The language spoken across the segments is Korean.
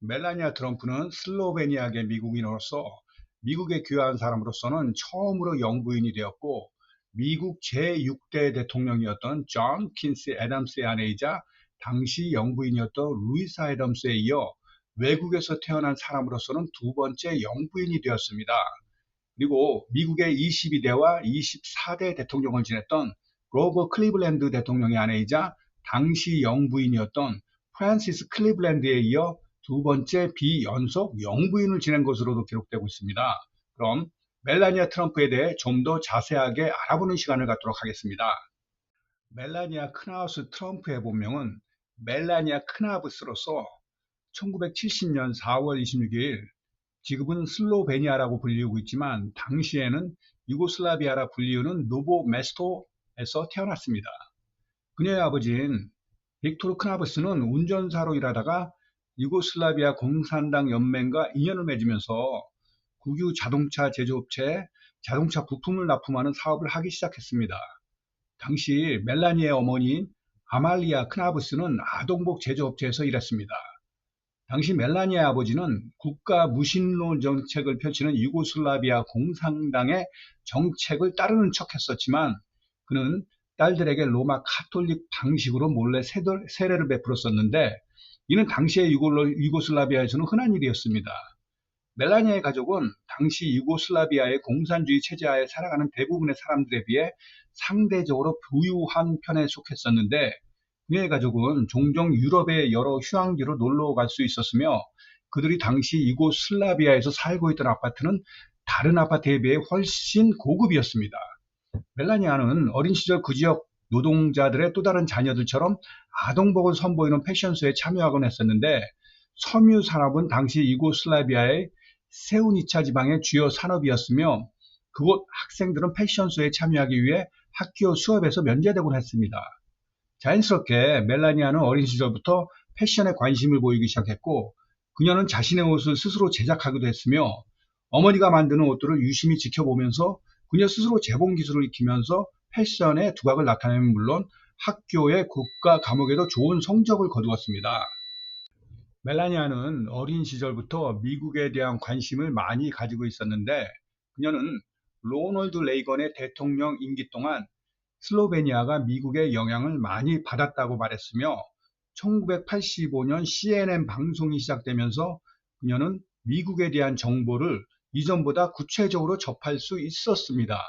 멜라니아 트럼프는 슬로베니아계 미국인으로서 미국에 귀화한 사람으로서는 처음으로 영부인이 되었고, 미국 제6대 대통령이었던 존 퀸시 애덤스의 아내이자 당시 영부인이었던 루이사 애덤스에 이어 외국에서 태어난 사람으로서는 두 번째 영부인이 되었습니다. 그리고 미국의 22대와 24대 대통령을 지냈던 로버 클리블랜드 대통령의 아내이자 당시 영부인이었던 프란시스 클리블랜드에 이어 두 번째 비연속 영부인을 지낸 것으로도 기록되고 있습니다. 그럼 멜라니아 트럼프에 대해 좀 더 자세하게 알아보는 시간을 갖도록 하겠습니다. 멜라니아 크나우스 트럼프의 본명은 멜라니아 크나브스로서 1970년 4월 26일, 지금은 슬로베니아라고 불리우고 있지만 당시에는 유고슬라비아라 불리우는 노보 메스토에서 태어났습니다. 그녀의 아버지인 빅토르 크나브스는 운전사로 일하다가 유고슬라비아 공산당 연맹과 인연을 맺으면서 국유 자동차 제조업체에 자동차 부품을 납품하는 사업을 하기 시작했습니다. 당시 멜라니의 어머니인 아말리아 크나브스는 아동복 제조업체에서 일했습니다. 당시 멜라니아의 아버지는 국가 무신론 정책을 펼치는 유고슬라비아 공산당의 정책을 따르는 척했었지만, 그는 딸들에게 로마 카톨릭 방식으로 몰래 세례를 베풀었었는데, 이는 당시의 유고슬라비아에서는 흔한 일이었습니다. 멜라니아의 가족은 당시 유고슬라비아의 공산주의 체제하에 살아가는 대부분의 사람들에 비해 상대적으로 부유한 편에 속했었는데, 그의 가족은 종종 유럽의 여러 휴양지로 놀러 갈 수 있었으며, 그들이 당시 유고슬라비아에서 살고 있던 아파트는 다른 아파트에 비해 훨씬 고급이었습니다. 멜라니아는 어린 시절 그 지역 노동자들의 또 다른 자녀들처럼 아동복을 선보이는 패션쇼에 참여하곤 했었는데, 섬유 산업은 당시 유고슬라비아의 세우니차 지방의 주요 산업이었으며, 그곳 학생들은 패션쇼에 참여하기 위해 학교 수업에서 면제되곤 했습니다. 자연스럽게 멜라니아는 어린 시절부터 패션에 관심을 보이기 시작했고, 그녀는 자신의 옷을 스스로 제작하기도 했으며, 어머니가 만드는 옷들을 유심히 지켜보면서 그녀 스스로 재봉 기술을 익히면서 패션의 두각을 나타내면 물론 학교의 국가 과목에도 좋은 성적을 거두었습니다. 멜라니아는 어린 시절부터 미국에 대한 관심을 많이 가지고 있었는데, 그녀는 로널드 레이건의 대통령 임기 동안 슬로베니아가 미국의 영향을 많이 받았다고 말했으며, 1985년 CNN 방송이 시작되면서 그녀는 미국에 대한 정보를 이전보다 구체적으로 접할 수 있었습니다.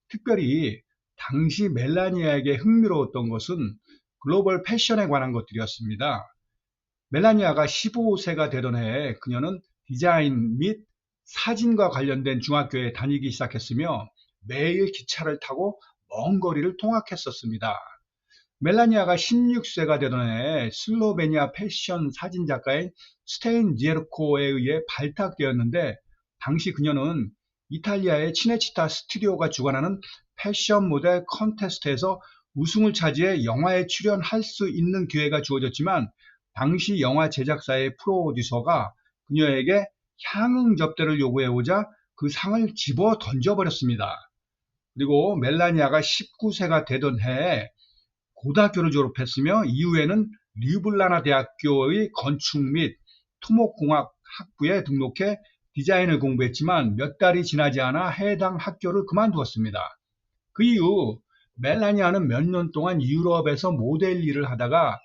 특별히 당시 멜라니아에게 흥미로웠던 것은 글로벌 패션에 관한 것들이었습니다. 멜라니아가 15세가 되던 해에 그녀는 디자인 및 사진과 관련된 중학교에 다니기 시작했으며, 매일 기차를 타고 먼 거리를 통학했었습니다. 멜라니아가 16세가 되던 해에 슬로베니아 패션 사진 작가인 스테인 지에르코에 의해 발탁되었는데, 당시 그녀는 이탈리아의 치네치타 스튜디오가 주관하는 패션 모델 컨테스트에서 우승을 차지해 영화에 출연할 수 있는 기회가 주어졌지만, 당시 영화 제작사의 프로듀서가 그녀에게 향응 접대를 요구해오자 그 상을 집어 던져버렸습니다. 그리고 멜라니아가 19세가 되던 해에 고등학교를 졸업했으며, 이후에는 류블라나 대학교의 건축 및 토목공학 학부에 등록해 디자인을 공부했지만 몇 달이 지나지 않아 해당 학교를 그만두었습니다. 그 이후 멜라니아는 몇 년 동안 유럽에서 모델 일을 하다가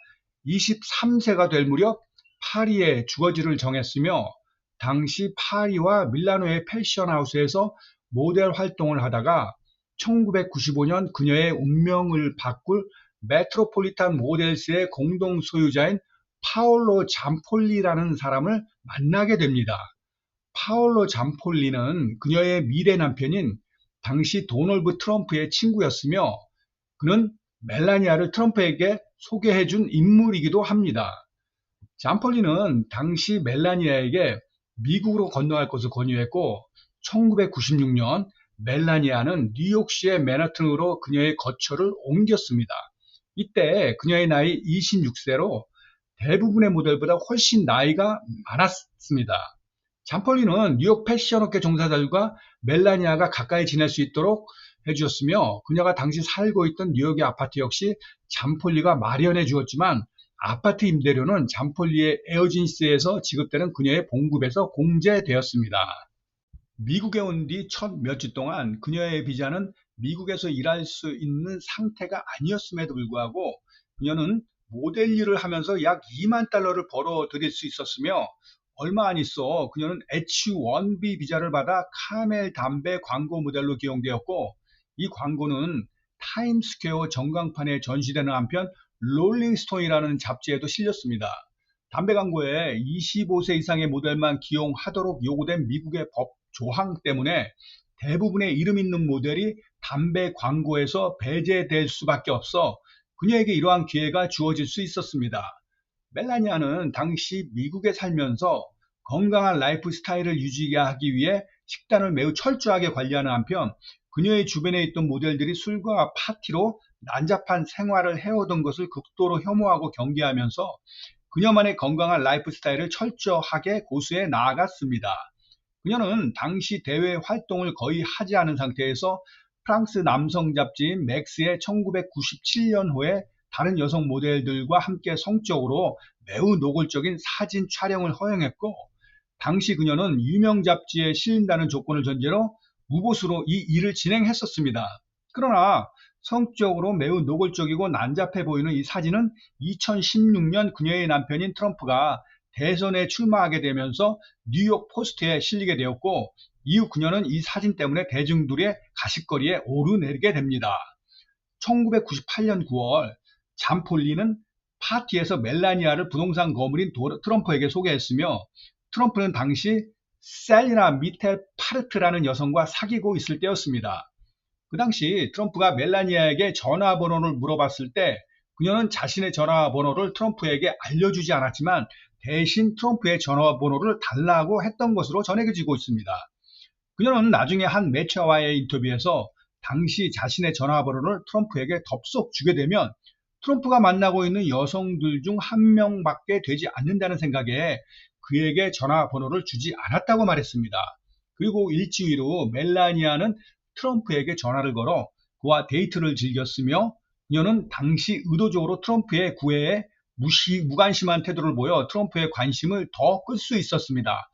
23세가 될 무렵 파리에 주거지를 정했으며, 당시 파리와 밀라노의 패션하우스에서 모델 활동을 하다가 1995년 그녀의 운명을 바꿀 메트로폴리탄 모델스의 공동 소유자인 파올로 잠폴리라는 사람을 만나게 됩니다. 파올로 잠폴리는 그녀의 미래 남편인 당시 도널드 트럼프의 친구였으며, 그는 멜라니아를 트럼프에게 소개해준 인물이기도 합니다. 잠폴리는 당시 멜라니아에게 미국으로 건너갈 것을 권유했고, 1996년 멜라니아는 뉴욕시의 맨하튼으로 그녀의 거처를 옮겼습니다. 이때 그녀의 나이 26세로 대부분의 모델보다 훨씬 나이가 많았습니다. 잠폴리는 뉴욕 패션업계 종사자들과 멜라니아가 가까이 지낼 수 있도록 해주었으며, 그녀가 당시 살고 있던 뉴욕의 아파트 역시 잠폴리가 마련해 주었지만, 아파트 임대료는 잠폴리의 에어진스에서 지급되는 그녀의 봉급에서 공제되었습니다. 미국에 온 뒤 첫 몇 주 동안 그녀의 비자는 미국에서 일할 수 있는 상태가 아니었음에도 불구하고 그녀는 모델 일을 하면서 약 2만 달러를 벌어 들일 수 있었으며 얼마 안 있어 그녀는 H1B 비자를 받아 카멜 담배 광고 모델로 기용되었고 이 광고는 타임스퀘어 전광판에 전시되는 한편 롤링스톤이라는 잡지에도 실렸습니다. 담배 광고에 25세 이상의 모델만 기용하도록 요구된 미국의 법 조항 때문에 대부분의 이름 있는 모델이 담배 광고에서 배제될 수밖에 없어 그녀에게 이러한 기회가 주어질 수 있었습니다. 멜라니아는 당시 미국에 살면서 건강한 라이프 스타일을 유지하기 위해 식단을 매우 철저하게 관리하는 한편 그녀의 주변에 있던 모델들이 술과 파티로 난잡한 생활을 해오던 것을 극도로 혐오하고 경계하면서 그녀만의 건강한 라이프 스타일을 철저하게 고수해 나아갔습니다. 그녀는 당시 대외 활동을 거의 하지 않은 상태에서 프랑스 남성 잡지인 맥스의 1997년호에 다른 여성 모델들과 함께 성적으로 매우 노골적인 사진 촬영을 허용했고 당시 그녀는 유명 잡지에 실린다는 조건을 전제로 무보수로 이 일을 진행했었습니다. 그러나 성적으로 매우 노골적이고 난잡해 보이는 이 사진은 2016년 그녀의 남편인 트럼프가 대선에 출마하게 되면서 뉴욕 포스트에 실리게 되었고 이후 그녀는 이 사진 때문에 대중들의 가십거리에 오르내리게 됩니다. 1998년 9월 잠폴리는 파티에서 멜라니아를 부동산 거물인 트럼프에게 소개했으며 트럼프는 당시 셀리나 미텔 파르트라는 여성과 사귀고 있을 때였습니다. 그 당시 트럼프가 멜라니아에게 전화번호를 물어봤을 때 그녀는 자신의 전화번호를 트럼프에게 알려주지 않았지만 대신 트럼프의 전화번호를 달라고 했던 것으로 전해지고 있습니다. 그녀는 나중에 한 매체와의 인터뷰에서 당시 자신의 전화번호를 트럼프에게 덥석 주게 되면 트럼프가 만나고 있는 여성들 중 한 명밖에 되지 않는다는 생각에 그에게 전화번호를 주지 않았다고 말했습니다. 그리고 일주일 후 멜라니아는 트럼프에게 전화를 걸어 그와 데이트를 즐겼으며 그녀는 당시 의도적으로 트럼프의 구애에 무관심한 태도를 보여 트럼프의 관심을 더 끌 수 있었습니다.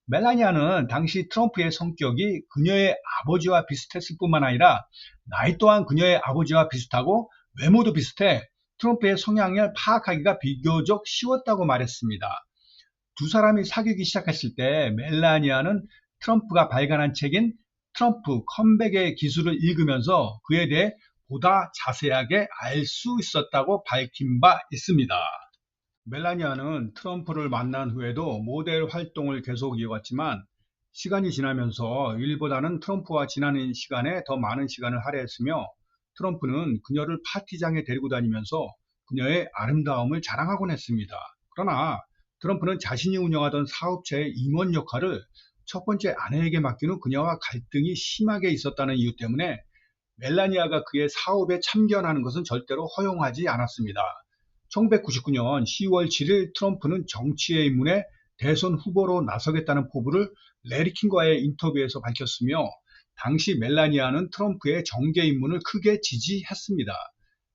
멜라니아는 당시 트럼프의 성격이 그녀의 아버지와 비슷했을 뿐만 아니라 나이 또한 그녀의 아버지와 비슷하고 외모도 비슷해 트럼프의 성향을 파악하기가 비교적 쉬웠다고 말했습니다. 두 사람이 사귀기 시작했을 때 멜라니아는 트럼프가 발간한 책인 트럼프 컴백의 기술을 읽으면서 그에 대해 보다 자세하게 알 수 있었다고 밝힌 바 있습니다. 멜라니아는 트럼프를 만난 후에도 모델 활동을 계속 이어갔지만 시간이 지나면서 일보다는 트럼프와 지나는 시간에 더 많은 시간을 할애했으며 트럼프는 그녀를 파티장에 데리고 다니면서 그녀의 아름다움을 자랑하곤 했습니다. 그러나 트럼프는 자신이 운영하던 사업체의 임원 역할을 첫 번째 아내에게 맡긴 후 그녀와 갈등이 심하게 있었다는 이유 때문에 멜라니아가 그의 사업에 참견하는 것은 절대로 허용하지 않았습니다. 1999년 10월 7일 트럼프는 정치에 입문해 대선 후보로 나서겠다는 포부를 레리 킹과의 인터뷰에서 밝혔으며 당시 멜라니아는 트럼프의 정계 입문을 크게 지지했습니다.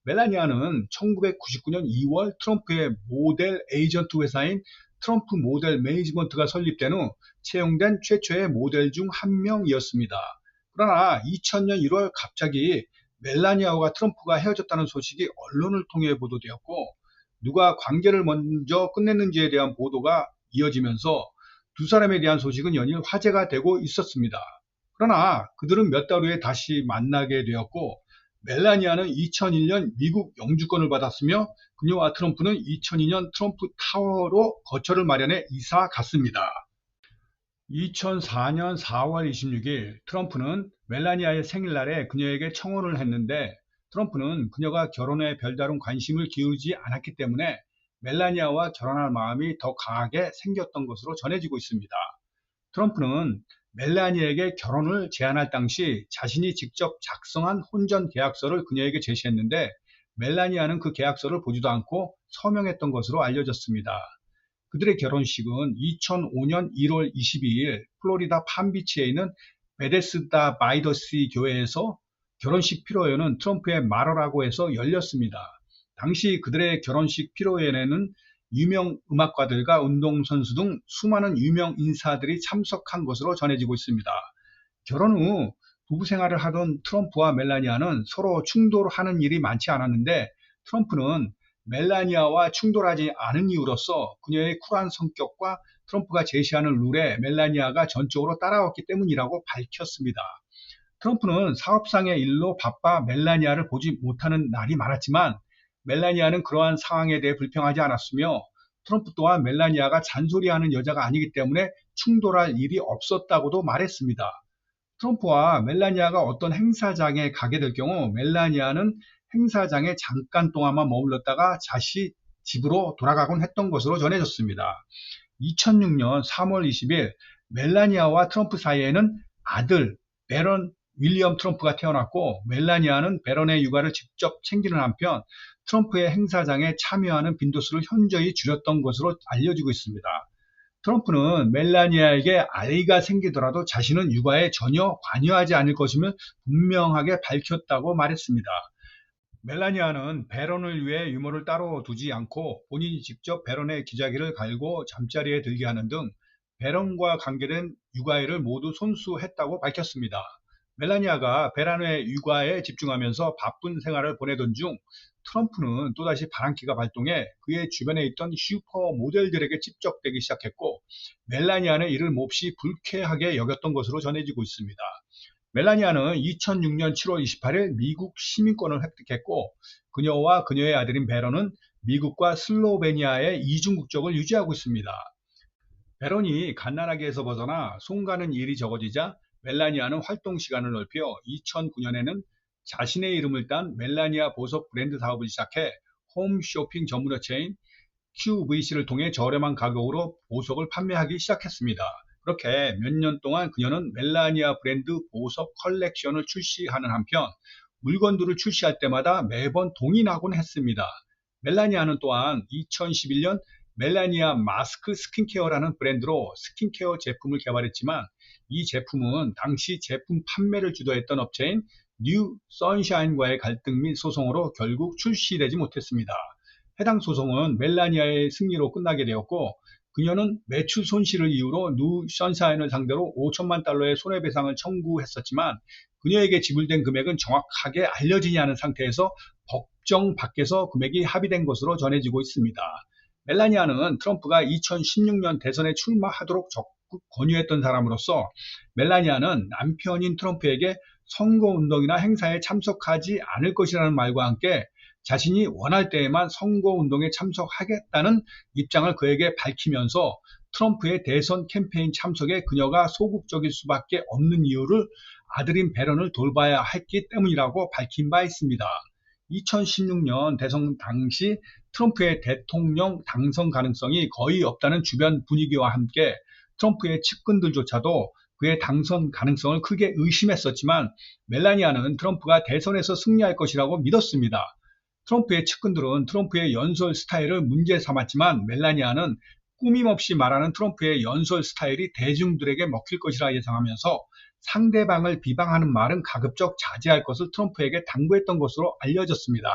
멜라니아는 1999년 2월 트럼프의 모델 에이전트 회사인 트럼프 모델 매니지먼트가 설립된 후 채용된 최초의 모델 중 한 명이었습니다. 그러나 2000년 1월 갑자기 멜라니아와 트럼프가 헤어졌다는 소식이 언론을 통해 보도되었고 누가 관계를 먼저 끝냈는지에 대한 보도가 이어지면서 두 사람에 대한 소식은 연일 화제가 되고 있었습니다. 그러나 그들은 몇 달 후에 다시 만나게 되었고 멜라니아는 2001년 미국 영주권을 받았으며 그녀와 트럼프는 2002년 트럼프 타워로 거처를 마련해 이사 갔습니다. 2004년 4월 26일 트럼프는 멜라니아의 생일날에 그녀에게 청혼을 했는데 트럼프는 그녀가 결혼에 별다른 관심을 기울이지 않았기 때문에 멜라니아와 결혼할 마음이 더 강하게 생겼던 것으로 전해지고 있습니다. 트럼프는 멜라니아에게 결혼을 제안할 당시 자신이 직접 작성한 혼전 계약서를 그녀에게 제시했는데 멜라니아는 그 계약서를 보지도 않고 서명했던 것으로 알려졌습니다. 그들의 결혼식은 2005년 1월 22일 플로리다 팜비치에 있는 베데스다 바이더시 교회에서 결혼식 피로연은 트럼프의 말어라고 해서 열렸습니다. 당시 그들의 결혼식披露宴에는 유명 음악가들과 운동선수 등 수많은 유명 인사들이 참석한 것으로 전해지고 있습니다. 결혼 후 부부 생활을 하던 트럼프와 멜라니아는 서로 충돌하는 일이 많지 않았는데, 트럼프는 멜라니아와 충돌하지 않은 이유로서 그녀의 쿨한 성격과 트럼프가 제시하는 룰에 멜라니아가 전적으로 따라왔기 때문이라고 밝혔습니다. 트럼프는 사업상의 일로 바빠 멜라니아를 보지 못하는 날이 많았지만, 멜라니아는 그러한 상황에 대해 불평하지 않았으며, 트럼프 또한 멜라니아가 잔소리하는 여자가 아니기 때문에 충돌할 일이 없었다고도 말했습니다. 트럼프와 멜라니아가 어떤 행사장에 가게 될 경우 멜라니아는 행사장에 잠깐 동안만 머물렀다가 다시 집으로 돌아가곤 했던 것으로 전해졌습니다. 2006년 3월 20일 멜라니아와 트럼프 사이에는 아들 베런 윌리엄 트럼프가 태어났고, 멜라니아는 베런의 육아를 직접 챙기는 한편 트럼프의 행사장에 참여하는 빈도수를 현저히 줄였던 것으로 알려지고 있습니다. 트럼프는 멜라니아에게 아이가 생기더라도 자신은 육아에 전혀 관여하지 않을 것임을 분명하게 밝혔다고 말했습니다. 멜라니아는 베런을 위해 유모를 따로 두지 않고 본인이 직접 베런의 기저귀를 갈고 잠자리에 들게 하는 등 베런과 관계된 육아일을 모두 손수했다고 밝혔습니다. 멜라니아가 베런의 육아에 집중하면서 바쁜 생활을 보내던 중 트럼프는 또다시 바람기가 발동해 그의 주변에 있던 슈퍼 모델들에게 집적되기 시작했고, 멜라니아는 이를 몹시 불쾌하게 여겼던 것으로 전해지고 있습니다. 멜라니아는 2006년 7월 28일 미국 시민권을 획득했고, 그녀와 그녀의 아들인 베런은 미국과 슬로베니아의 이중 국적을 유지하고 있습니다. 베런이 갓난아기에서 벗어나 손가는 일이 적어지자 멜라니아는 활동 시간을 넓혀 2009년에는 자신의 이름을 딴 멜라니아 보석 브랜드 사업을 시작해 홈쇼핑 전문업체인 QVC를 통해 저렴한 가격으로 보석을 판매하기 시작했습니다. 그렇게 몇 년 동안 그녀는 멜라니아 브랜드 보석 컬렉션을 출시하는 한편 물건들을 출시할 때마다 매번 동인하곤 했습니다. 멜라니아는 또한 2011년 멜라니아 마스크 스킨케어라는 브랜드로 스킨케어 제품을 개발했지만, 이 제품은 당시 제품 판매를 주도했던 업체인 뉴 선샤인과의 갈등 및 소송으로 결국 출시되지 못했습니다. 해당 소송은 멜라니아의 승리로 끝나게 되었고, 그녀는 매출 손실을 이유로 뉴 선샤인을 상대로 5천만 달러의 손해배상을 청구했었지만, 그녀에게 지불된 금액은 정확하게 알려지지 않은 상태에서 법정 밖에서 금액이 합의된 것으로 전해지고 있습니다. 멜라니아는 트럼프가 2016년 대선에 출마하도록 적극 권유했던 사람으로서, 멜라니아는 남편인 트럼프에게 선거운동이나 행사에 참석하지 않을 것이라는 말과 함께 자신이 원할 때에만 선거운동에 참석하겠다는 입장을 그에게 밝히면서 트럼프의 대선 캠페인 참석에 그녀가 소극적일 수밖에 없는 이유를 아들인 베런을 돌봐야 했기 때문이라고 밝힌 바 있습니다. 2016년 대선 당시 트럼프의 대통령 당선 가능성이 거의 없다는 주변 분위기와 함께 트럼프의 측근들조차도 그의 당선 가능성을 크게 의심했었지만, 멜라니아는 트럼프가 대선에서 승리할 것이라고 믿었습니다. 트럼프의 측근들은 트럼프의 연설 스타일을 문제 삼았지만, 멜라니아는 꾸밈없이 말하는 트럼프의 연설 스타일이 대중들에게 먹힐 것이라 예상하면서 상대방을 비방하는 말은 가급적 자제할 것을 트럼프에게 당부했던 것으로 알려졌습니다.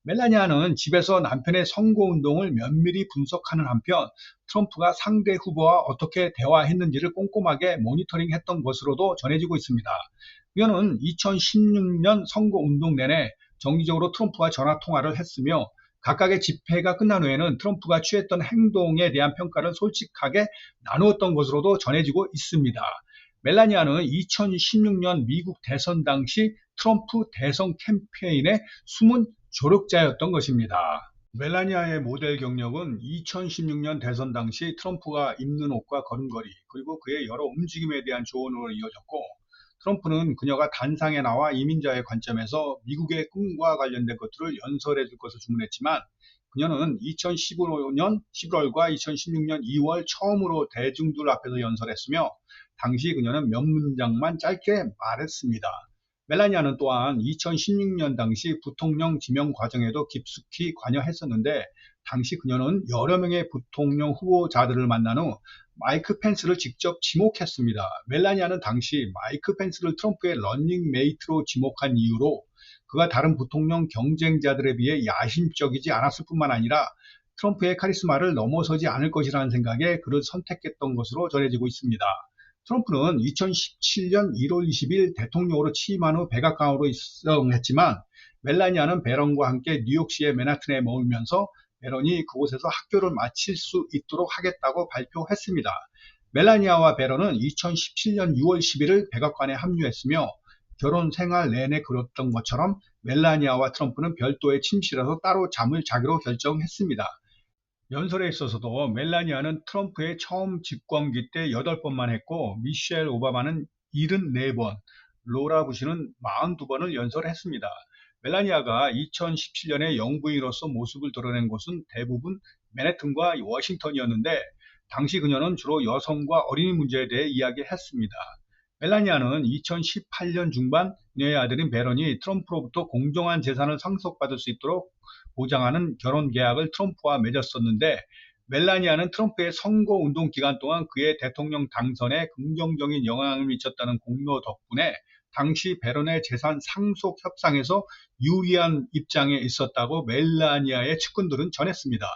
멜라니아는 집에서 남편의 선거운동을 면밀히 분석하는 한편 트럼프가 상대 후보와 어떻게 대화했는지를 꼼꼼하게 모니터링했던 것으로도 전해지고 있습니다. 그녀는 2016년 선거운동 내내 정기적으로 트럼프와 전화통화를 했으며, 각각의 집회가 끝난 후에는 트럼프가 취했던 행동에 대한 평가를 솔직하게 나누었던 것으로도 전해지고 있습니다. 멜라니아는 2016년 미국 대선 당시 트럼프 대선 캠페인의 숨은 조력자였던 것입니다. 멜라니아의 모델 경력은 2016년 대선 당시 트럼프가 입는 옷과 걸음걸이, 그리고 그의 여러 움직임에 대한 조언으로 이어졌고, 트럼프는 그녀가 단상에 나와 이민자의 관점에서 미국의 꿈과 관련된 것들을 연설해 줄 것을 주문했지만, 그녀는 2015년 11월과 2016년 2월 처음으로 대중들 앞에서 연설했으며, 당시 그녀는 몇 문장만 짧게 말했습니다. 멜라니아는 또한 2016년 당시 부통령 지명 과정에도 깊숙이 관여했었는데, 당시 그녀는 여러 명의 부통령 후보자들을 만난 후 마이크 펜스를 직접 지목했습니다. 멜라니아는 당시 마이크 펜스를 트럼프의 러닝메이트로 지목한 이유로 그가 다른 부통령 경쟁자들에 비해 야심적이지 않았을 뿐만 아니라 트럼프의 카리스마를 넘어서지 않을 것이라는 생각에 그를 선택했던 것으로 전해지고 있습니다. 트럼프는 2017년 1월 20일 대통령으로 취임한 후 백악관으로 입성했지만 멜라니아는 배런과 함께 뉴욕시의 맨하튼에 머물면서 배런이 그곳에서 학교를 마칠 수 있도록 하겠다고 발표했습니다. 멜라니아와 배런은 2017년 6월 11일 백악관에 합류했으며 결혼 생활 내내 그랬던 것처럼 멜라니아와 트럼프는 별도의 침실에서 따로 잠을 자기로 결정했습니다. 연설에 있어서도 멜라니아는 트럼프의 처음 집권기 때 8번만 했고 미셸 오바마는 74번, 로라 부시는 42번을 연설했습니다. 멜라니아가 2017년에 영부인으로서 모습을 드러낸 곳은 대부분 맨해튼과 워싱턴이었는데 당시 그녀는 주로 여성과 어린이 문제에 대해 이야기했습니다. 멜라니아는 2018년 중반 그녀의 아들인 베런이 트럼프로부터 공정한 재산을 상속받을 수 있도록 보장하는 결혼 계약을 트럼프와 맺었었는데 멜라니아는 트럼프의 선거운동 기간 동안 그의 대통령 당선에 긍정적인 영향을 미쳤다는 공로 덕분에 당시 베런의 재산 상속 협상에서 유리한 입장에 있었다고 멜라니아의 측근들은 전했습니다.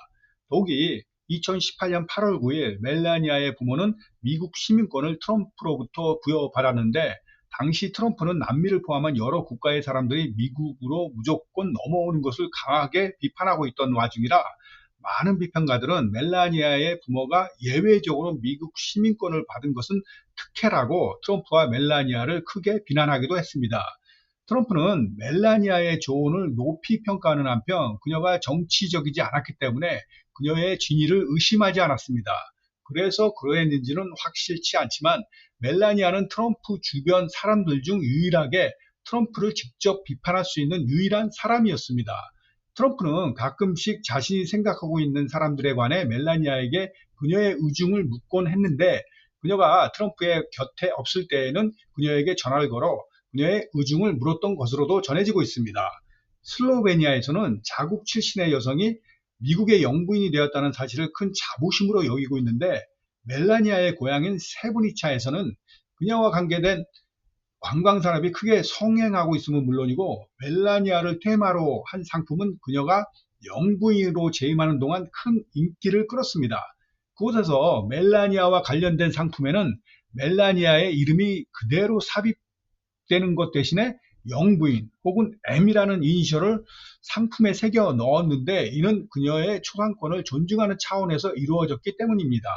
더욱이 2018년 8월 9일 멜라니아의 부모는 미국 시민권을 트럼프로부터 부여받았는데 당시 트럼프는 남미를 포함한 여러 국가의 사람들이 미국으로 무조건 넘어오는 것을 강하게 비판하고 있던 와중이라 많은 비평가들은 멜라니아의 부모가 예외적으로 미국 시민권을 받은 것은 특혜라고 트럼프와 멜라니아를 크게 비난하기도 했습니다. 트럼프는 멜라니아의 조언을 높이 평가하는 한편 그녀가 정치적이지 않았기 때문에 그녀의 진위를 의심하지 않았습니다. 그래서 그러했는지는 확실치 않지만 멜라니아는 트럼프 주변 사람들 중 유일하게 트럼프를 직접 비판할 수 있는 유일한 사람이었습니다. 트럼프는 가끔씩 자신이 생각하고 있는 사람들에 관해 멜라니아에게 그녀의 의중을 묻곤 했는데 그녀가 트럼프의 곁에 없을 때에는 그녀에게 전화를 걸어 그녀의 의중을 물었던 것으로도 전해지고 있습니다. 슬로베니아에서는 자국 출신의 여성이 미국의 영부인이 되었다는 사실을 큰 자부심으로 여기고 있는데 멜라니아의 고향인 세브니차에서는 그녀와 관계된 관광 산업이 크게 성행하고 있음은 물론이고 멜라니아를 테마로 한 상품은 그녀가 영부인으로 재임하는 동안 큰 인기를 끌었습니다. 그곳에서 멜라니아와 관련된 상품에는 멜라니아의 이름이 그대로 삽입되는 것 대신에 영부인 혹은 M이라는 이니셜을 상품에 새겨 넣었는데 이는 그녀의 초상권을 존중하는 차원에서 이루어졌기 때문입니다.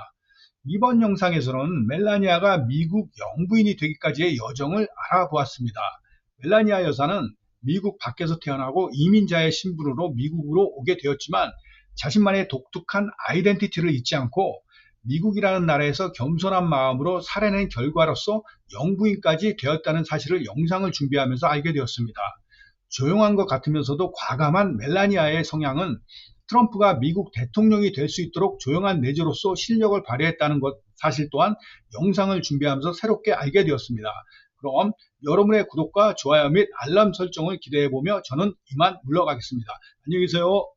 이번 영상에서는 멜라니아가 미국 영부인이 되기까지의 여정을 알아보았습니다. 멜라니아 여사는 미국 밖에서 태어나고 이민자의 신분으로 미국으로 오게 되었지만 자신만의 독특한 아이덴티티를 잊지 않고 미국이라는 나라에서 겸손한 마음으로 살아낸 결과로서 영부인까지 되었다는 사실을 영상을 준비하면서 알게 되었습니다. 조용한 것 같으면서도 과감한 멜라니아의 성향은 트럼프가 미국 대통령이 될 수 있도록 조용한 내조로서 실력을 발휘했다는 것 사실 또한 영상을 준비하면서 새롭게 알게 되었습니다. 그럼 여러분의 구독과 좋아요 및 알람 설정을 기대해보며 저는 이만 물러가겠습니다. 안녕히 계세요.